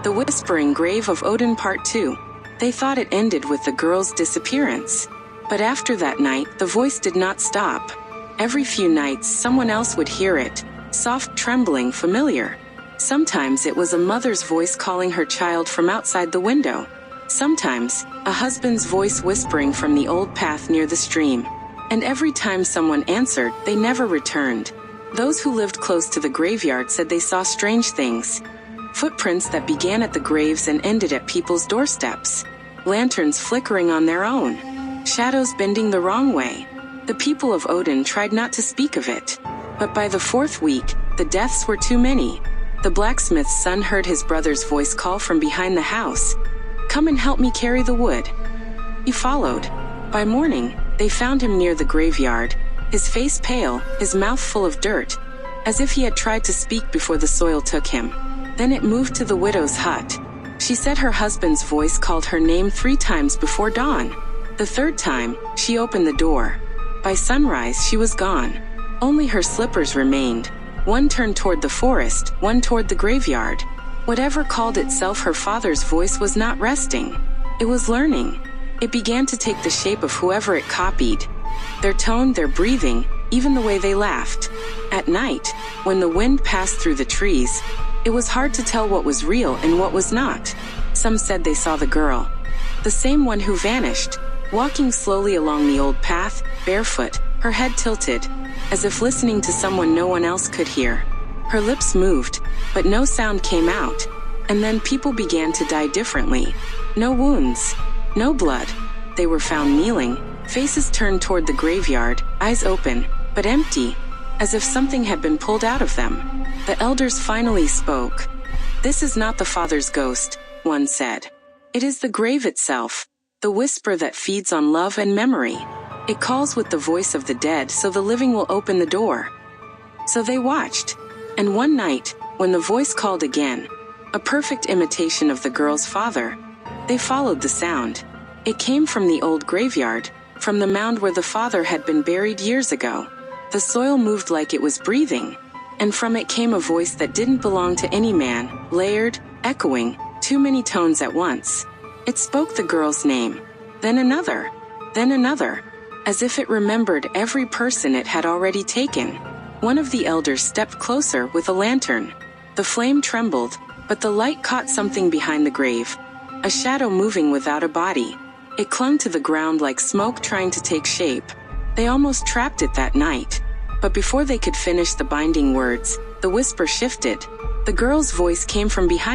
The Whispering Grave of Oden Part 2. They thought it ended with the girl's disappearance. But after that night, the voice did not stop. Every few nights, someone else would hear it, soft, trembling, familiar. Sometimes it was a mother's voice calling her child from outside the window. Sometimes, a husband's voice whispering from the old path near the stream. And every time someone answered, they never returned. Those who lived close to the graveyard said they saw strange things. Footprints that began at the graves and ended at people's doorsteps. Lanterns flickering on their own. Shadows bending the wrong way. The people of Oden tried not to speak of it. But by the fourth week, the deaths were too many. The blacksmith's son heard his brother's voice call from behind the house. "Come and help me carry the wood." He followed. By morning, they found him near the graveyard, his face pale, his mouth full of dirt, as if he had tried to speak before the soil took him. Then it moved to the widow's hut. She said her husband's voice called her name 3 times before dawn. The third time, she opened the door. By sunrise, she was gone. Only her slippers remained. One turned toward the forest, one toward the graveyard. Whatever called itself her father's voice was not resting. It was learning. It began to take the shape of whoever it copied. Their tone, their breathing, even the way they laughed. At night, when the wind passed through the trees, it was hard to tell what was real and what was not. Some said they saw the girl. The same one who vanished, walking slowly along the old path, barefoot, her head tilted, as if listening to someone no one else could hear. Her lips moved, but no sound came out. And then people began to die differently. No wounds, no blood. They were found kneeling, faces turned toward the graveyard, eyes open, but empty, as if something had been pulled out of them. The elders finally spoke. "This is not the father's ghost," one said. "It is the grave itself, the whisper that feeds on love and memory. It calls with the voice of the dead so the living will open the door." So they watched. And one night, when the voice called again, a perfect imitation of the girl's father, they followed the sound. It came from the old graveyard, from the mound where the father had been buried years ago. The soil moved like it was breathing. And from it came a voice that didn't belong to any man, layered, echoing, too many tones at once. It spoke the girl's name, then another, as if it remembered every person it had already taken. One of the elders stepped closer with a lantern. The flame trembled, but the light caught something behind the grave. A shadow moving without a body. It clung to the ground like smoke trying to take shape. They almost trapped it that night. But before they could finish the binding words, the whisper shifted. The girl's voice came from behind